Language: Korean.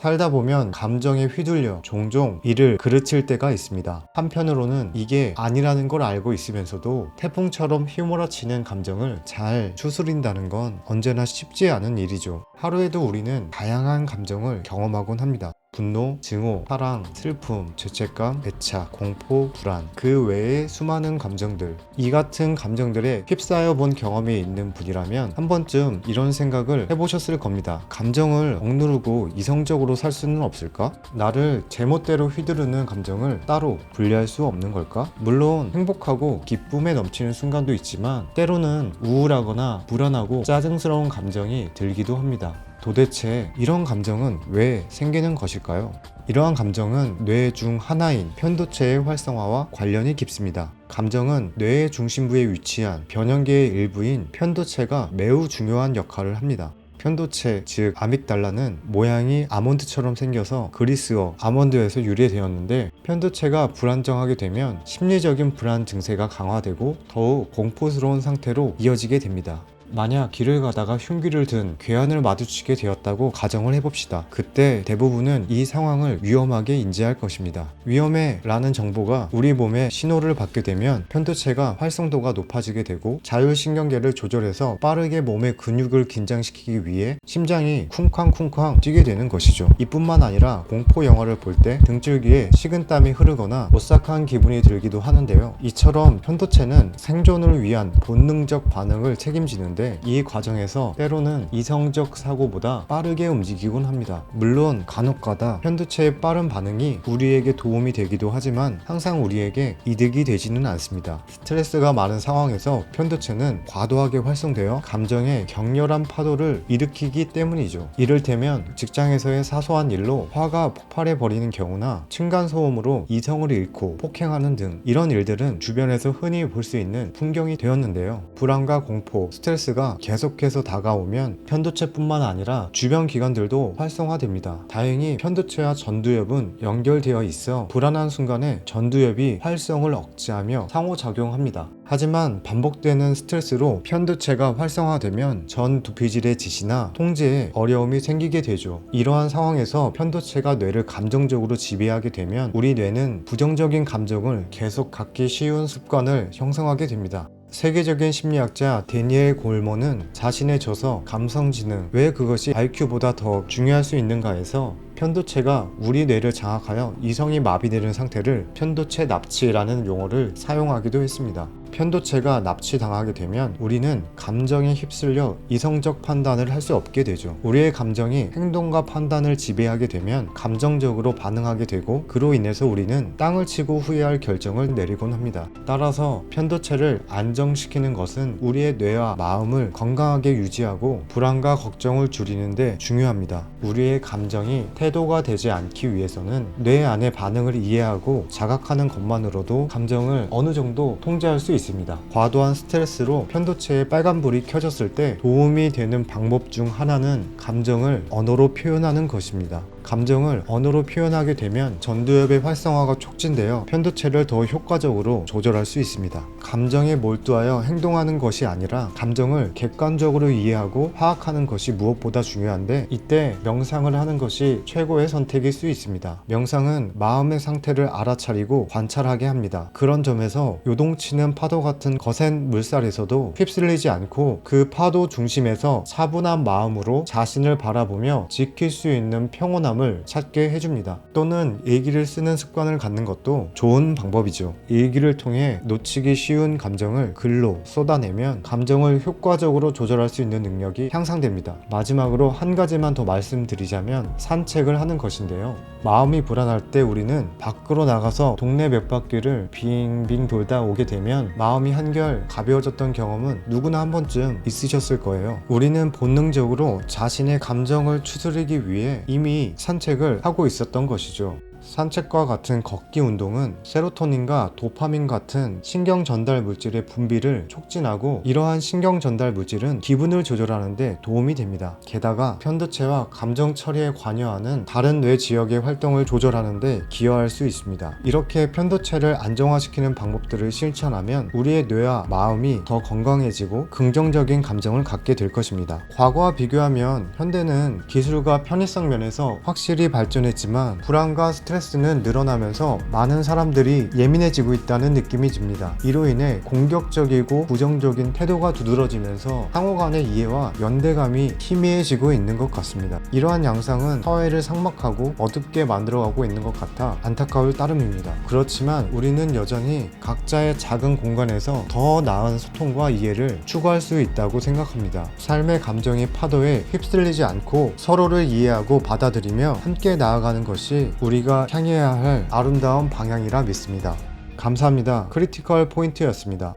살다 보면 감정에 휘둘려 종종 이를 그르칠 때가 있습니다. 한편으로는 이게 아니라는 걸 알고 있으면서도 태풍처럼 휘몰아치는 감정을 잘 추스린다는 건 언제나 쉽지 않은 일이죠. 하루에도 우리는 다양한 감정을 경험하곤 합니다. 분노, 증오, 사랑, 슬픔, 죄책감, 애착, 공포, 불안, 그 외의 수많은 감정들. 이 같은 감정들에 휩싸여 본 경험이 있는 분이라면 한 번쯤 이런 생각을 해보셨을 겁니다. 감정을 억누르고 이성적으로 살 수는 없을까? 나를 제멋대로 휘두르는 감정을 따로 분리할 수 없는 걸까? 물론 행복하고 기쁨에 넘치는 순간도 있지만 때로는 우울하거나 불안하고 짜증스러운 감정이 들기도 합니다. 도대체 이런 감정은 왜 생기는 것일까요? 이러한 감정은 뇌 중 하나인 편도체의 활성화와 관련이 깊습니다. 감정은 뇌의 중심부에 위치한 변연계의 일부인 편도체가 매우 중요한 역할을 합니다. 편도체, 즉 아믹달라는 모양이 아몬드처럼 생겨서 그리스어 아몬드에서 유래되었는데, 편도체가 불안정하게 되면 심리적인 불안 증세가 강화되고 더욱 공포스러운 상태로 이어지게 됩니다. 만약 길을 가다가 흉기를 든 괴한을 마주치게 되었다고 가정을 해봅시다. 그때 대부분은 이 상황을 위험하게 인지할 것입니다. 위험해 라는 정보가 우리 몸에 신호를 받게 되면 편도체가 활성도가 높아지게 되고 자율신경계를 조절해서 빠르게 몸의 근육을 긴장시키기 위해 심장이 쿵쾅쿵쾅 뛰게 되는 것이죠. 이뿐만 아니라 공포 영화를 볼 때 등줄기에 식은땀이 흐르거나 오싹한 기분이 들기도 하는데요. 이처럼 편도체는 생존을 위한 본능적 반응을 책임지는데, 이 과정에서 때로는 이성적 사고보다 빠르게 움직이곤 합니다. 물론 간혹가다 편도체의 빠른 반응이 우리에게 도움이 되기도 하지만 항상 우리에게 이득이 되지는 않습니다. 스트레스가 많은 상황에서 편도체는 과도하게 활성되어 감정의 격렬한 파도를 일으키기 때문이죠. 이를테면 직장에서의 사소한 일로 화가 폭발해버리는 경우나 층간소음으로 이성을 잃고 폭행하는 등, 이런 일들은 주변에서 흔히 볼 수 있는 풍경이 되었는데요. 불안과 공포, 스트레스가 계속해서 다가오면 편도체뿐만 아니라 주변 기관들도 활성화됩니다. 다행히 편도체와 전두엽은 연결되어 있어 불안한 순간에 전두엽이 활성을 억제하며 상호작용합니다. 하지만 반복되는 스트레스로 편도체가 활성화되면 전 두피질의 지시나 통제에 어려움이 생기게 되죠. 이러한 상황에서 편도체가 뇌를 감정적으로 지배하게 되면 우리 뇌는 부정적인 감정을 계속 갖기 쉬운 습관을 형성하게 됩니다. 세계적인 심리학자 데니엘 골먼은 자신의 저서 감성지능, 왜 그것이 IQ보다 더 중요할 수 있는가에서 편도체가 우리 뇌를 장악하여 이성이 마비되는 상태를 편도체 납치라는 용어를 사용하기도 했습니다. 편도체가 납치당하게 되면 우리는 감정에 휩쓸려 이성적 판단을 할 수 없게 되죠. 우리의 감정이 행동과 판단을 지배하게 되면 감정적으로 반응하게 되고, 그로 인해서 우리는 땅을 치고 후회할 결정을 내리곤 합니다. 따라서 편도체를 안정시키는 것은 우리의 뇌와 마음을 건강하게 유지하고 불안과 걱정을 줄이는 데 중요합니다. 우리의 감정이 태도가 되지 않기 위해서는 뇌 안의 반응을 이해하고 자각하는 것만으로도 감정을 어느 정도 통제할 수 있습니다. 과도한 스트레스로 편도체에 빨간불이 켜졌을 때 도움이 되는 방법 중 하나는 감정을 언어로 표현하는 것입니다. 감정을 언어로 표현하게 되면 전두엽의 활성화가 촉진되어 편도체를 더 효과적으로 조절할 수 있습니다. 감정에 몰두하여 행동하는 것이 아니라 감정을 객관적으로 이해하고 파악하는 것이 무엇보다 중요한데, 이때 명상을 하는 것이 최고의 선택일 수 있습니다. 명상은 마음의 상태를 알아차리고 관찰하게 합니다. 그런 점에서 요동치는 파도 같은 거센 물살에서도 휩쓸리지 않고 그 파도 중심에서 차분한 마음으로 자신을 바라보며 지킬 수 있는 평온함을 찾게 해줍니다. 또는 일기를 쓰는 습관을 갖는 것도 좋은 방법이죠. 일기를 통해 놓치기 쉬운 감정을 글로 쏟아내면 감정을 효과적으로 조절할 수 있는 능력이 향상됩니다. 마지막으로 한 가지만 더 말씀드리자면 산책을 하는 것인데요. 마음이 불안할 때 우리는 밖으로 나가서 동네 몇 바퀴를 빙빙 돌다 오게 되면 마음이 한결 가벼워졌던 경험은 누구나 한 번쯤 있으셨을 거예요. 우리는 본능적으로 자신의 감정을 추스르기 위해 이미 산책을 하고 있었던 것이죠. 산책과 같은 걷기 운동은 세로토닌과 도파민 같은 신경 전달 물질의 분비를 촉진하고, 이러한 신경 전달 물질은 기분을 조절하는 데 도움이 됩니다. 게다가 편도체와 감정 처리에 관여하는 다른 뇌 지역의 활동을 조절하는 데 기여할 수 있습니다. 이렇게 편도체를 안정화시키는 방법들을 실천하면 우리의 뇌와 마음이 더 건강해지고 긍정적인 감정을 갖게 될 것입니다. 과거와 비교하면 현대는 기술과 편의성 면에서 확실히 발전했지만 불안과 스트레스는 늘어나면서 많은 사람들이 예민해지고 있다는 느낌이 듭니다. 이로 인해 공격적이고 부정적인 태도가 두드러지면서 상호 간의 이해와 연대감이 희미해지고 있는 것 같습니다. 이러한 양상은 사회를 삭막하고 어둡게 만들어가고 있는 것 같아 안타까울 따름입니다. 그렇지만 우리는 여전히 각자의 작은 공간에서 더 나은 소통과 이해를 추구할 수 있다고 생각합니다. 삶의 감정의 파도에 휩쓸리지 않고 서로를 이해하고 받아들이며 함께 나아가는 것이 우리가 향해야 할 아름다운 방향이라 믿습니다. 감사합니다. 크리티컬 포인트였습니다.